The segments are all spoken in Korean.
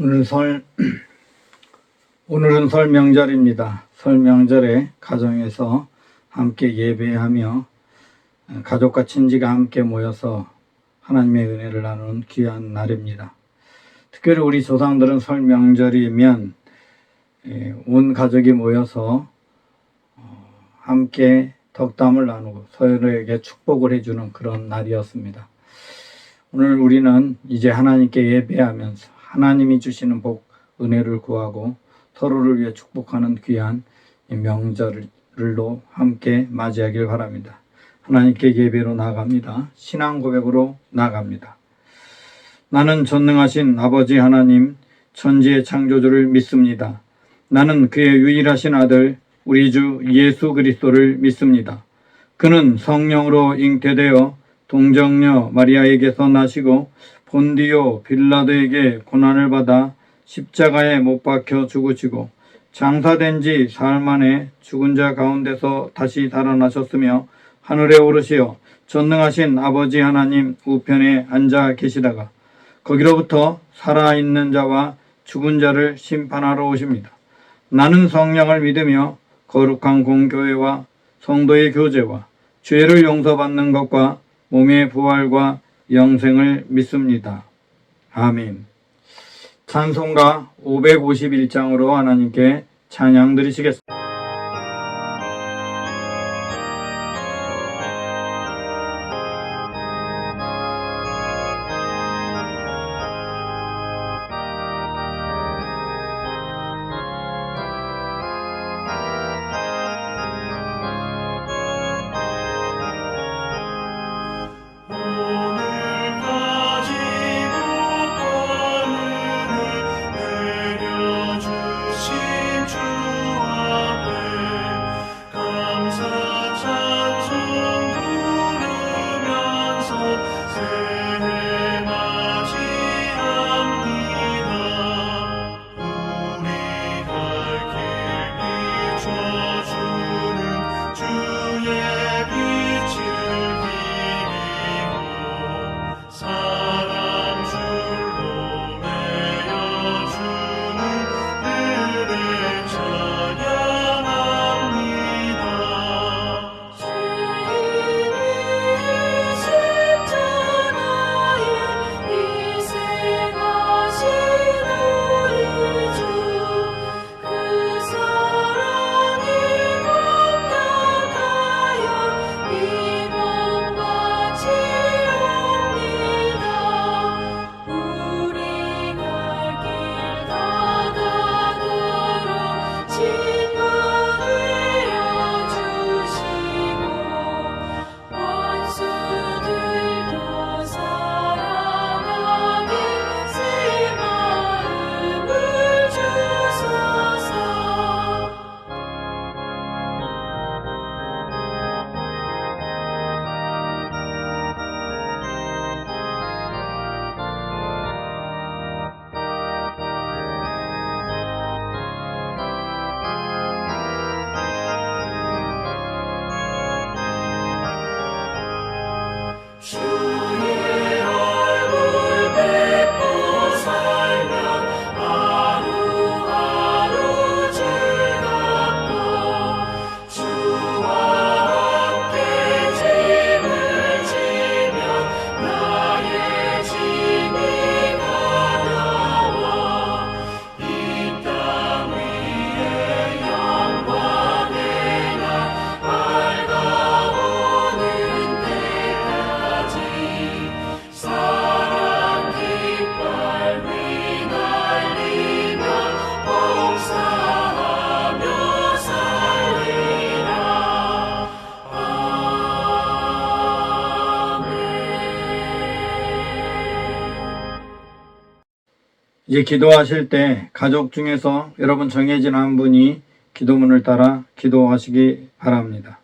오늘 오늘은 설 명절입니다. 설 명절에 가정에서 함께 예배하며 가족과 친지가 함께 모여서 하나님의 은혜를 나누는 귀한 날입니다. 특별히 우리 조상들은 설 명절이면 온 가족이 모여서 함께 덕담을 나누고 서로에게 축복을 해주는 그런 날이었습니다. 오늘 우리는 이제 하나님께 예배하면서 하나님이 주시는 복, 은혜를 구하고 서로를 위해 축복하는 귀한 명절로 함께 맞이하길 바랍니다. 하나님께 예배로 나아갑니다. 신앙 고백으로 나아갑니다. 나는 전능하신 아버지 하나님, 천지의 창조주를 믿습니다. 나는 그의 유일하신 아들, 우리 주 예수 그리스도를 믿습니다. 그는 성령으로 잉태되어 동정녀 마리아에게서 나시고 본디오 빌라도에게 고난을 받아 십자가에 못 박혀 죽으시고 장사된 지 사흘 만에 죽은 자 가운데서 다시 살아나셨으며 하늘에 오르시어 전능하신 아버지 하나님 우편에 앉아 계시다가 거기로부터 살아있는 자와 죽은 자를 심판하러 오십니다. 나는 성령을 믿으며 거룩한 공교회와 성도의 교제와 죄를 용서받는 것과 몸의 부활과 영생을 믿습니다. 아멘. 찬송가 551장으로 하나님께 찬양 드리시겠습니다. 이제 기도하실 때 가족 중에서 여러분 정해진 한 분이 기도문을 따라 기도하시기 바랍니다.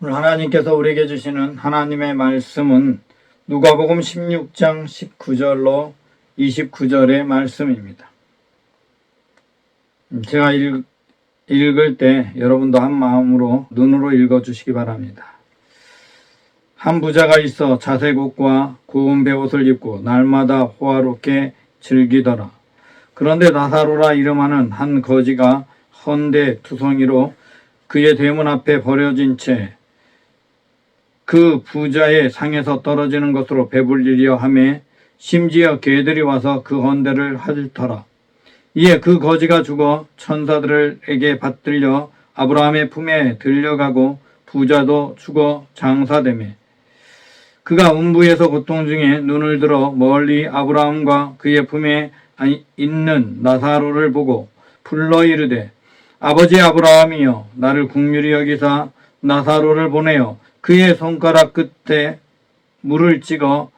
오늘 하나님께서 우리에게 주시는 하나님의 말씀은 누가복음 16장 19절로 29절의 말씀입니다. 제가 읽을 때 여러분도 한 마음으로 눈으로 읽어주시기 바랍니다. 한 부자가 있어 자색옷과 고운 베옷을 입고 날마다 호화롭게 즐기더라. 그런데 나사로라 이름하는 한 거지가 헌데 투성이로 그의 대문 앞에 버려진 채 그 부자의 상에서 떨어지는 것으로 배불리려 하매 심지어 개들이 와서 그 헌데를 핥더라. 이에 그 거지가 죽어 천사들에게 받들려 아브라함의 품에 들려가고 부자도 죽어 장사되매 그가 음부에서 고통 중에 눈을 들어 멀리 아브라함과 그의 품에 있는 나사로를 보고 불러 이르되 아버지 아브라함이여 나를 긍휼히 여기사 나사로를 보내어 그의 손가락 끝에 물을 찍어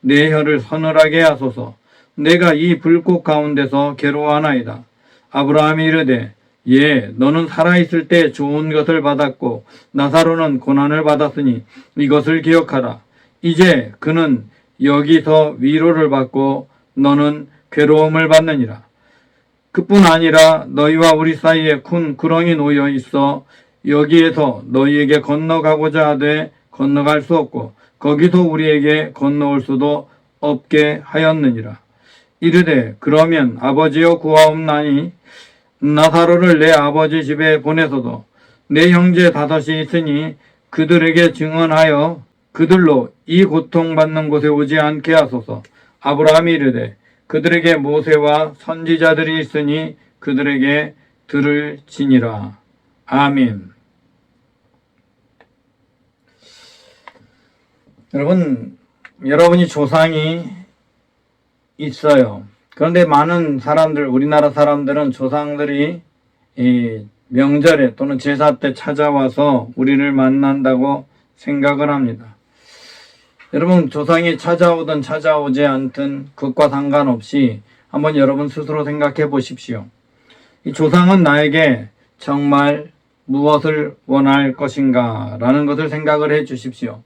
내 혀를 서늘하게 하소서. 내가 이 불꽃 가운데서 괴로워하나이다. 아브라함이 이르되 예 너는 살아있을 때 좋은 것을 받았고 나사로는 고난을 받았으니 이것을 기억하라. 이제 그는 여기서 위로를 받고 너는 괴로움을 받느니라. 그뿐 아니라 너희와 우리 사이에 큰 구렁이 놓여 있어 여기에서 너희에게 건너가고자 하되 건너갈 수 없고 거기서 우리에게 건너올 수도 없게 하였느니라. 이르되 그러면 아버지여 구하옵나니 나사로를 내 아버지 집에 보내소서. 내 형제 다섯이 있으니 그들에게 증언하여 그들로 이 고통받는 곳에 오지 않게 하소서. 아브라함이 이르되 그들에게 모세와 선지자들이 있으니 그들에게 들을지니라. 아멘. 여러분이 조상이 있어요. 그런데 많은 사람들, 우리나라 사람들은 조상들이 이 명절에 또는 제사 때 찾아와서 우리를 만난다고 생각을 합니다. 여러분, 조상이 찾아오든 찾아오지 않든 그것과 상관없이 한번 여러분 스스로 생각해 보십시오. 이 조상은 나에게 정말 무엇을 원할 것인가 라는 것을 생각을 해 주십시오.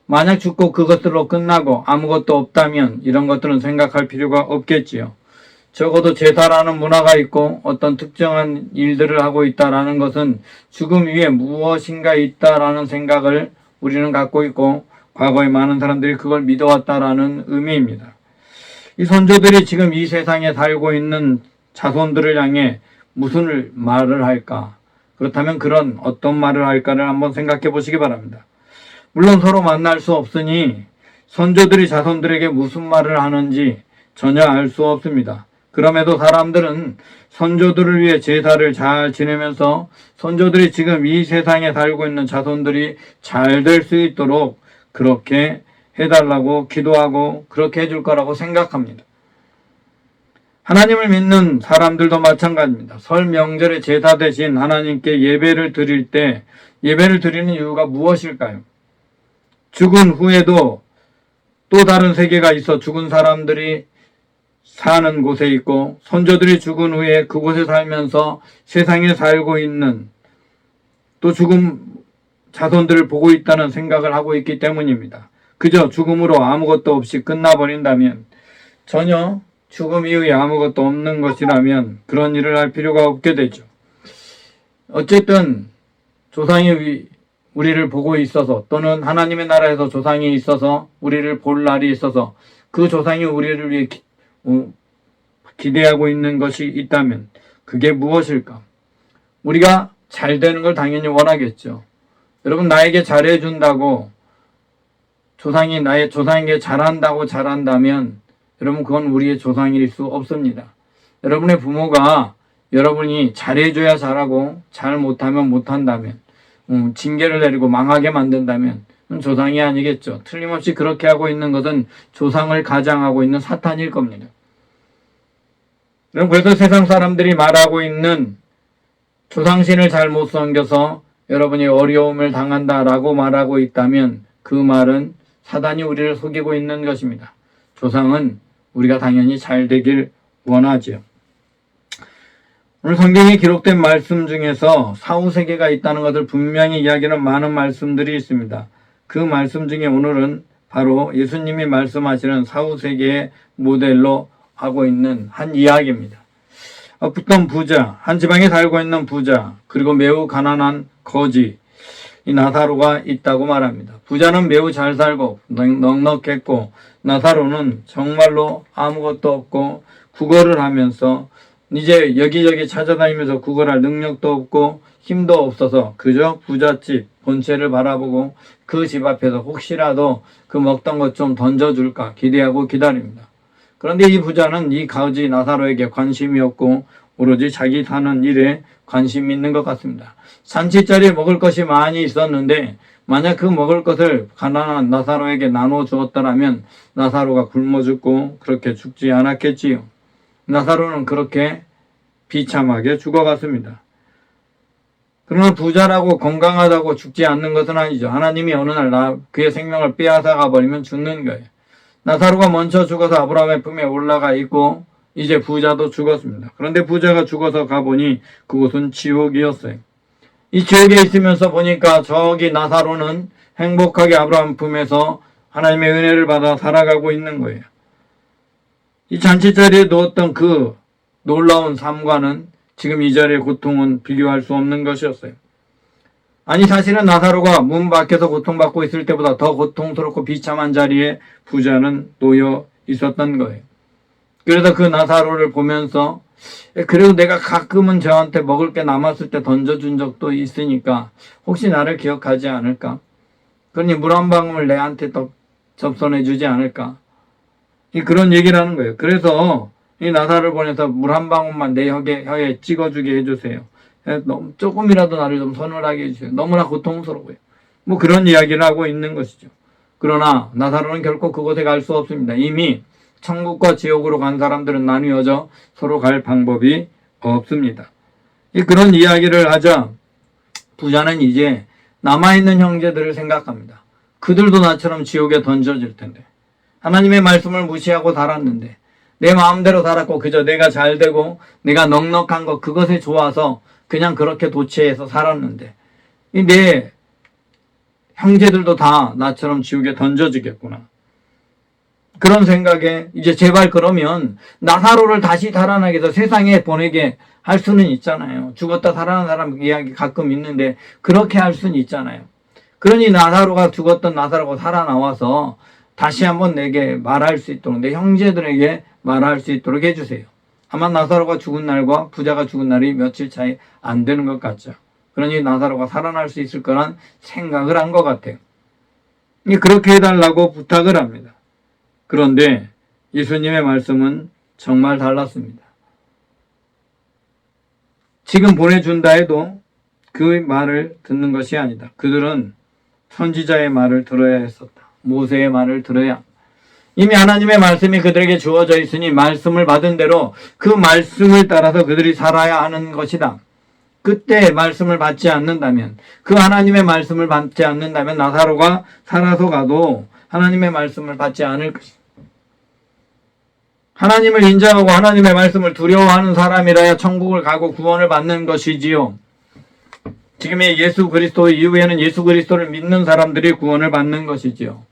만약 죽고 그것들로 끝나고 아무것도 없다면 이런 것들은 생각할 필요가 없겠지요. 적어도 제사라는 문화가 있고 어떤 특정한 일들을 하고 있다라는 것은 죽음 위에 무엇인가 있다라는 생각을 우리는 갖고 있고 과거에 많은 사람들이 그걸 믿어왔다라는 의미입니다. 이 선조들이 지금 이 세상에 살고 있는 자손들을 향해 무슨 말을 할까? 그렇다면 그런 어떤 말을 할까를 한번 생각해 보시기 바랍니다. 물론 서로 만날 수 없으니 선조들이 자손들에게 무슨 말을 하는지 전혀 알 수 없습니다. 그럼에도 사람들은 선조들을 위해 제사를 잘 지내면서 선조들이 지금 이 세상에 살고 있는 자손들이 잘 될 수 있도록 그렇게 해달라고 기도하고 그렇게 해줄 거라고 생각합니다. 하나님을 믿는 사람들도 마찬가지입니다. 설 명절의 제사 대신 하나님께 예배를 드릴 때 예배를 드리는 이유가 무엇일까요? 죽은 후에도 또 다른 세계가 있어 죽은 사람들이 사는 곳에 있고 선조들이 죽은 후에 그곳에 살면서 세상에 살고 있는 또 죽은 자손들을 보고 있다는 생각을 하고 있기 때문입니다. 그저 죽음으로 아무것도 없이 끝나버린다면 전혀 죽음 이후에 아무것도 없는 것이라면 그런 일을 할 필요가 없게 되죠. 어쨌든 조상이 우리를 보고 있어서 또는 하나님의 나라에서 조상이 있어서 우리를 볼 날이 있어서 그 조상이 우리를 위해 기대하고 있는 것이 있다면 그게 무엇일까? 우리가 잘 되는 걸 당연히 원하겠죠. 여러분 나에게 잘해준다고 조상에게 잘한다고 잘한다면 여러분 그건 우리의 조상일 수 없습니다. 여러분의 부모가 여러분이 잘해줘야 잘하고 잘 못하면 못한다면 징계를 내리고 망하게 만든다면 조상이 아니겠죠. 틀림없이 그렇게 하고 있는 것은 조상을 가장하고 있는 사탄일 겁니다. 그래서 세상 사람들이 말하고 있는 조상신을 잘못 섬겨서 여러분이 어려움을 당한다라고 말하고 있다면 그 말은 사단이 우리를 속이고 있는 것입니다. 조상은 우리가 당연히 잘 되길 원하죠. 오늘 성경에 기록된 말씀 중에서 사후세계가 있다는 것을 분명히 이야기하는 많은 말씀들이 있습니다. 그 말씀 중에 오늘은 바로 예수님이 말씀하시는 사후세계의 모델로 하고 있는 한 이야기입니다. 어떤 부자, 한 지방에 살고 있는 부자, 그리고 매우 가난한 거지, 이 나사로가 있다고 말합니다. 부자는 매우 잘 살고 넉넉했고 나사로는 정말로 아무것도 없고 구걸을 하면서 이제 여기저기 찾아다니면서 구걸할 능력도 없고 힘도 없어서 그저 부잣집 본체를 바라보고 그 집 앞에서 혹시라도 그 먹던 것 좀 던져줄까 기대하고 기다립니다. 그런데 이 부자는 이 거지 나사로에게 관심이 없고 오로지 자기 사는 일에 관심이 있는 것 같습니다. 잔치자리에 먹을 것이 많이 있었는데 만약 그 먹을 것을 가난한 나사로에게 나눠 주었더라면 나사로가 굶어 죽고 그렇게 죽지 않았겠지요. 나사로는 그렇게 비참하게 죽어갔습니다. 그러나 부자라고 건강하다고 죽지 않는 것은 아니죠. 하나님이 어느 날 그의 생명을 빼앗아 가버리면 죽는 거예요. 나사로가 먼저 죽어서 아브라함의 품에 올라가 있고 이제 부자도 죽었습니다. 그런데 부자가 죽어서 가보니 그곳은 지옥이었어요. 이 지옥에 있으면서 보니까 저기 나사로는 행복하게 아브라함 품에서 하나님의 은혜를 받아 살아가고 있는 거예요. 이 잔치자리에 누웠던 그 놀라운 삶과는 지금 이 자리의 고통은 비교할 수 없는 것이었어요. 아니 사실은 나사로가 문 밖에서 고통받고 있을 때보다 더 고통스럽고 비참한 자리에 부자는 놓여 있었던 거예요. 그래서 그 나사로를 보면서 그래도 내가 가끔은 저한테 먹을 게 남았을 때 던져준 적도 있으니까 혹시 나를 기억하지 않을까? 그러니 물 한 방울 내한테 더 접선해 주지 않을까? 그런 얘기를 하는 거예요. 그래서 이 나사로를 보내서 물 한 방울만 내 혀에 찍어주게 해주세요. 조금이라도 나를 좀 서늘하게 해주세요. 너무나 고통스러워요. 뭐 그런 이야기를 하고 있는 것이죠. 그러나 나사로는 결코 그곳에 갈 수 없습니다. 이미 천국과 지옥으로 간 사람들은 나뉘어져 서로 갈 방법이 없습니다. 그런 이야기를 하자 부자는 이제 남아있는 형제들을 생각합니다. 그들도 나처럼 지옥에 던져질 텐데 하나님의 말씀을 무시하고 살았는데 내 마음대로 살았고 그저 내가 잘 되고 내가 넉넉한 것 그것에 좋아서 그냥 그렇게 도취해서 살았는데 내 형제들도 다 나처럼 지옥에 던져지겠구나. 그런 생각에 이제 제발 그러면 나사로를 다시 살아나게 해서 세상에 보내게 할 수는 있잖아요. 죽었다 살아난 사람 이야기 가끔 있는데 그렇게 할 수는 있잖아요. 그러니 나사로가 죽었던 나사로가 살아나와서 다시 한번 내게 말할 수 있도록 내 형제들에게 말할 수 있도록 해주세요. 아마 나사로가 죽은 날과 부자가 죽은 날이 며칠 차이 안 되는 것 같죠. 그러니 나사로가 살아날 수 있을 거란 생각을 한 것 같아요. 그렇게 해달라고 부탁을 합니다. 그런데 예수님의 말씀은 정말 달랐습니다. 지금 보내준다 해도 그 말을 듣는 것이 아니다. 그들은 선지자의 말을 들어야 했었다. 모세의 말을 들어야. 이미 하나님의 말씀이 그들에게 주어져 있으니 말씀을 받은 대로 그 말씀을 따라서 그들이 살아야 하는 것이다. 그때 말씀을 받지 않는다면, 그 하나님의 말씀을 받지 않는다면 나사로가 살아서 가도 하나님의 말씀을 받지 않을 것이다. 하나님을 인정하고 하나님의 말씀을 두려워하는 사람이라야 천국을 가고 구원을 받는 것이지요. 지금의 예수 그리스도 이후에는 예수 그리스도를 믿는 사람들이 구원을 받는 것이지요.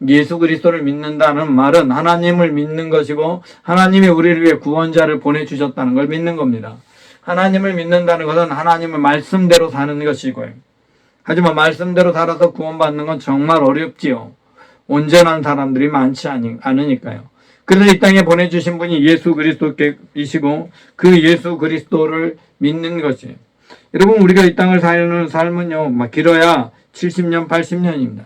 예수 그리스도를 믿는다는 말은 하나님을 믿는 것이고 하나님이 우리를 위해 구원자를 보내주셨다는 걸 믿는 겁니다. 하나님을 믿는다는 것은 하나님의 말씀대로 사는 것이고요. 하지만 말씀대로 살아서 구원받는 건 정말 어렵지요. 온전한 사람들이 많지 않으니까요. 그래서 이 땅에 보내주신 분이 예수 그리스도이시고 그 예수 그리스도를 믿는 것이에요. 여러분 우리가 이 땅을 사는 삶은요 길어야 70년 80년입니다.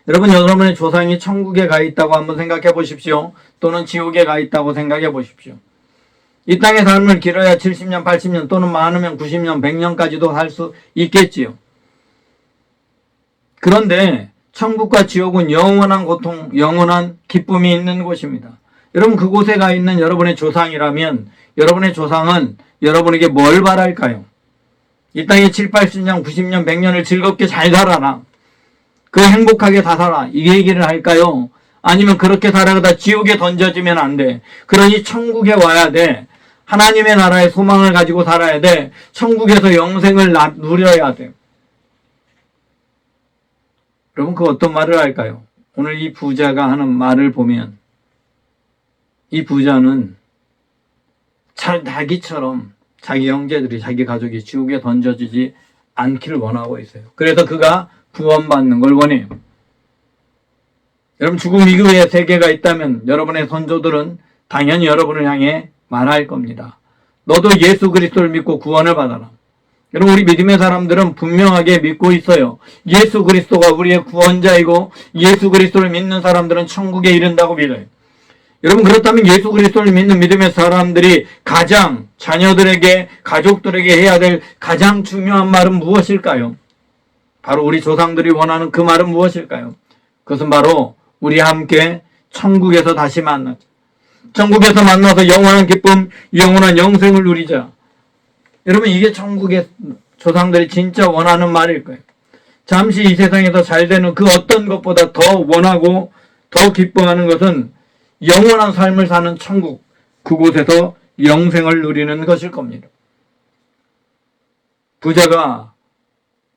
여러분 여러분의 조상이 천국에 가 있다고 한번 생각해 보십시오. 또는 지옥에 가 있다고 생각해 보십시오. 이 땅의 삶을 길어야 70년 80년 또는 많으면 90년 100년까지도 살 수 있겠지요. 그런데 천국과 지옥은 영원한 고통, 영원한 기쁨이 있는 곳입니다. 여러분 그곳에 가 있는 여러분의 조상이라면 여러분의 조상은 여러분에게 뭘 바랄까요? 이 땅에 7, 80년, 90년, 100년을 즐겁게 잘 살아라. 그 행복하게 다 살아. 이 얘기를 할까요? 아니면 그렇게 살아가다 지옥에 던져지면 안 돼. 그러니 천국에 와야 돼. 하나님의 나라의 소망을 가지고 살아야 돼. 천국에서 영생을 누려야 돼. 여러분, 그 어떤 말을 할까요? 오늘 이 부자가 하는 말을 보면 이 부자는 자기처럼 자기 형제들이, 자기 가족이 지옥에 던져지지 않기를 원하고 있어요. 그래서 그가 구원받는 걸 원해요. 여러분, 죽음 이후의 세계가 있다면 여러분의 선조들은 당연히 여러분을 향해 말할 겁니다. 너도 예수 그리스도를 믿고 구원을 받아라. 여러분, 우리 믿음의 사람들은 분명하게 믿고 있어요. 예수 그리스도가 우리의 구원자이고 예수 그리스도를 믿는 사람들은 천국에 이른다고 믿어요. 여러분, 그렇다면 예수 그리스도를 믿는 믿음의 사람들이 가장 자녀들에게, 가족들에게 해야 될 가장 중요한 말은 무엇일까요? 바로 우리 조상들이 원하는 그 말은 무엇일까요? 그것은 바로 우리 함께 천국에서 다시 만나자. 천국에서 만나서 영원한 기쁨, 영원한 영생을 누리자. 여러분, 이게 천국의 조상들이 진짜 원하는 말일 거예요. 잠시 이 세상에서 잘 되는 그 어떤 것보다 더 원하고 더 기뻐하는 것은 영원한 삶을 사는 천국, 그곳에서 영생을 누리는 것일 겁니다. 부자가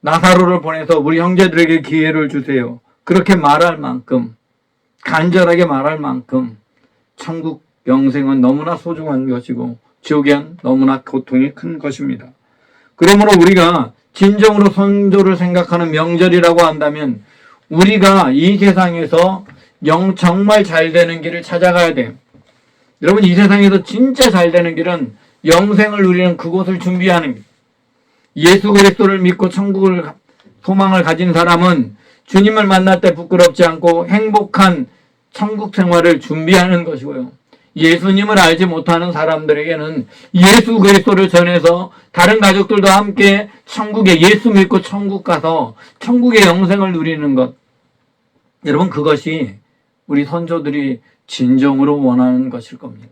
나사로를 보내서 우리 형제들에게 기회를 주세요. 그렇게 말할 만큼, 간절하게 말할 만큼 천국 영생은 너무나 소중한 것이고 지옥엔 너무나 고통이 큰 것입니다. 그러므로 우리가 진정으로 선조를 생각하는 명절이라고 한다면 우리가 이 세상에서 정말 잘 되는 길을 찾아가야 돼요. 여러분, 이 세상에서 진짜 잘 되는 길은 영생을 누리는 그곳을 준비하는 길. 예수 그리스도를 믿고 천국을 소망을 가진 사람은 주님을 만날 때 부끄럽지 않고 행복한 천국 생활을 준비하는 것이고요. 예수님을 알지 못하는 사람들에게는 예수 그리스도를 전해서 다른 가족들도 함께 천국에 예수 믿고 천국 가서 천국의 영생을 누리는 것. 여러분, 그것이 우리 선조들이 진정으로 원하는 것일 겁니다.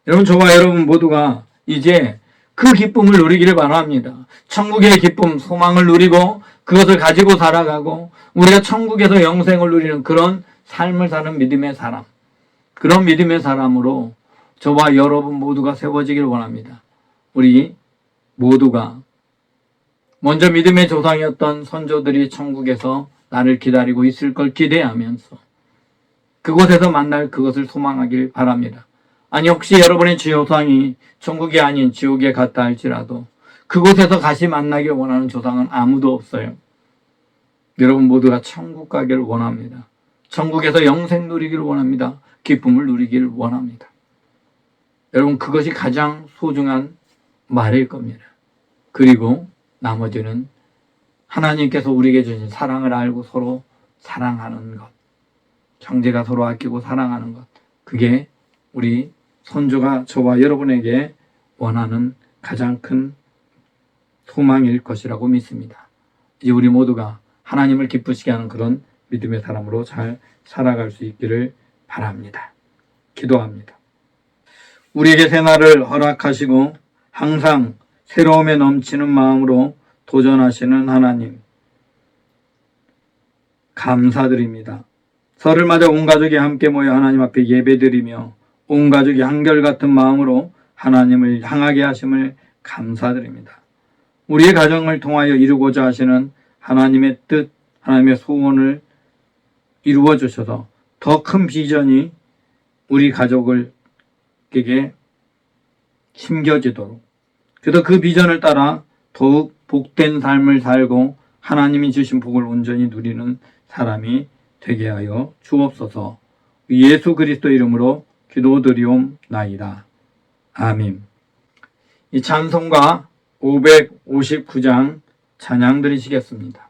여러분, 저와 여러분 모두가 이제 그 기쁨을 누리기를 바랍니다. 천국의 기쁨, 소망을 누리고 그것을 가지고 살아가고 우리가 천국에서 영생을 누리는 그런 삶을 사는 믿음의 사람, 그런 믿음의 사람으로 저와 여러분 모두가 세워지길 원합니다. 우리 모두가 먼저 믿음의 조상이었던 선조들이 천국에서 나를 기다리고 있을 걸 기대하면서 그곳에서 만날 그것을 소망하길 바랍니다. 아니, 혹시 여러분의 조상이 천국이 아닌 지옥에 갔다 할지라도 그곳에서 다시 만나길 원하는 조상은 아무도 없어요. 여러분 모두가 천국 가기를 원합니다. 천국에서 영생 누리기를 원합니다. 기쁨을 누리기를 원합니다. 여러분, 그것이 가장 소중한 말일 겁니다. 그리고 나머지는 하나님께서 우리에게 주신 사랑을 알고 서로 사랑하는 것, 형제가 서로 아끼고 사랑하는 것, 그게 우리 선조가 저와 여러분에게 원하는 가장 큰 소망일 것이라고 믿습니다. 이제 우리 모두가 하나님을 기쁘시게 하는 그런 믿음의 사람으로 잘 살아갈 수 있기를 바랍니다. 기도합니다. 우리에게 새날을 허락하시고 항상 새로움에 넘치는 마음으로 도전하시는 하나님, 감사드립니다. 설을 맞아 온 가족이 함께 모여 하나님 앞에 예배드리며 온 가족이 한결같은 마음으로 하나님을 향하게 하심을 감사드립니다. 우리의 가정을 통하여 이루고자 하시는 하나님의 뜻, 하나님의 소원을 이루어 주셔서 더 큰 비전이 우리 가족에게 심겨지도록, 그래서 그 비전을 따라 더욱 복된 삶을 살고 하나님이 주신 복을 온전히 누리는 사람이 되게 하여 주옵소서. 예수 그리스도 이름으로 기도드리옵나이다. 아멘. 이 찬송가 559장 찬양 드리시겠습니다.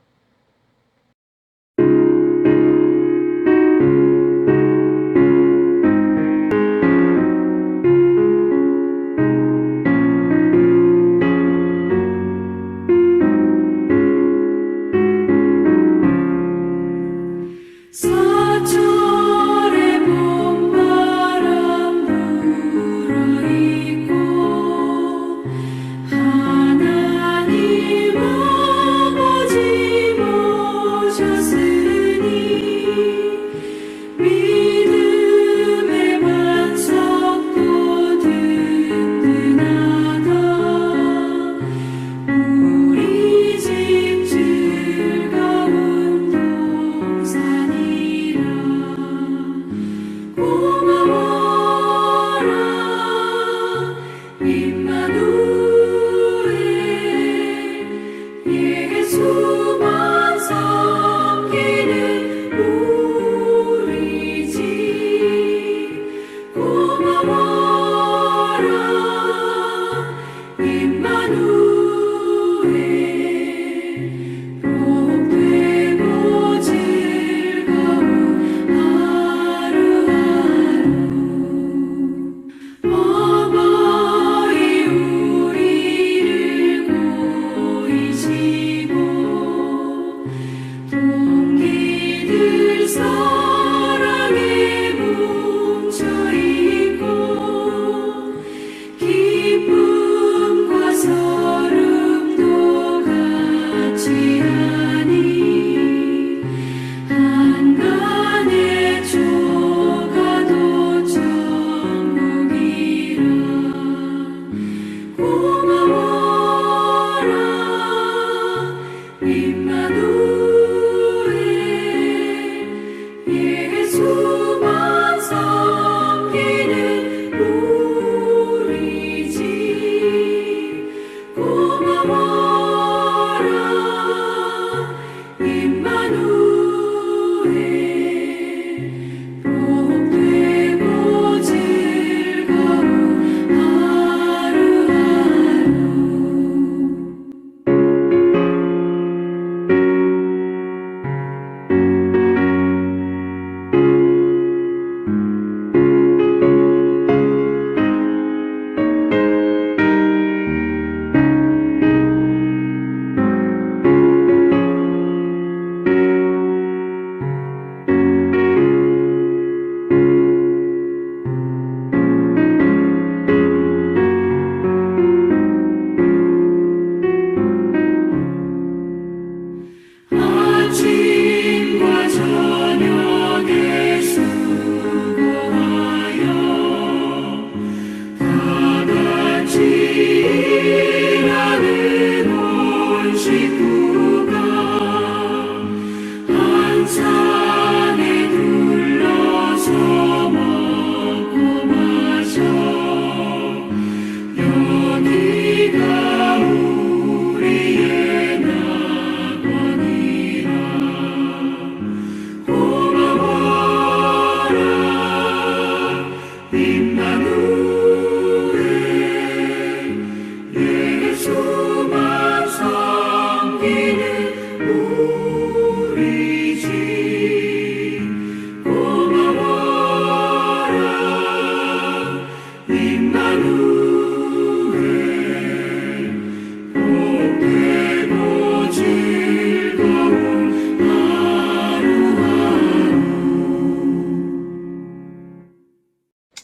하나님 아버지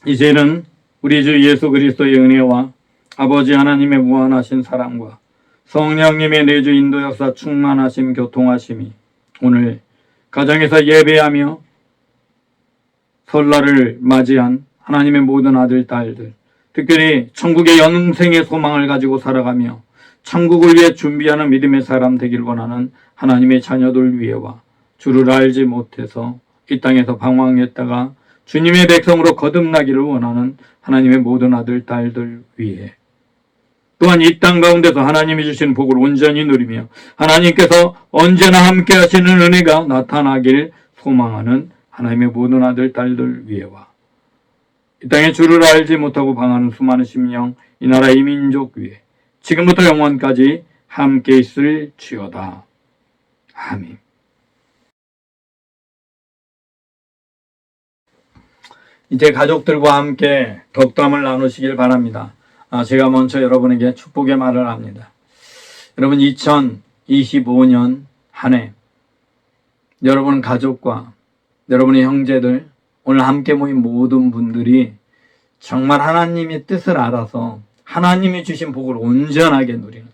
이제는 우리 주 예수 그리스도의 은혜와 아버지 하나님의 무한하신 사랑과 성령님의 내주 인도 역사 충만하심 교통하심이 오늘 가정에서 예배하며 설날을 맞이한 하나님의 모든 아들 딸들, 특별히 천국의 영생의 소망을 가지고 살아가며 천국을 위해 준비하는 믿음의 사람 되길 원하는 하나님의 자녀들 위에와 주를 알지 못해서 이 땅에서 방황했다가 주님의 백성으로 거듭나기를 원하는 하나님의 모든 아들 딸들 위에, 또한 이 땅 가운데서 하나님이 주신 복을 온전히 누리며 하나님께서 언제나 함께 하시는 은혜가 나타나길 소망하는 하나님의 모든 아들 딸들 위에와 이 땅에 주를 알지 못하고 방하는 수많은 심령, 이 나라 이 민족 위에 지금부터 영원까지 함께 있을 지어다. 아멘. 이제 가족들과 함께 덕담을 나누시길 바랍니다. 제가 먼저 여러분에게 축복의 말을 합니다. 여러분, 2025년 한 해 여러분 가족과 여러분의 형제들, 오늘 함께 모인 모든 분들이 정말 하나님의 뜻을 알아서 하나님이 주신 복을 온전하게 누리는,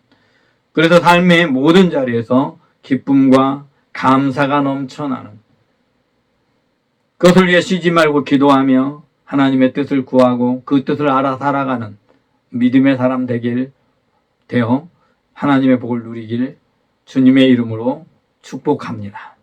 그래서 삶의 모든 자리에서 기쁨과 감사가 넘쳐나는, 그것을 위해 쉬지 말고 기도하며 하나님의 뜻을 구하고 그 뜻을 알아 살아가는 믿음의 사람 되어 하나님의 복을 누리길 주님의 이름으로 축복합니다.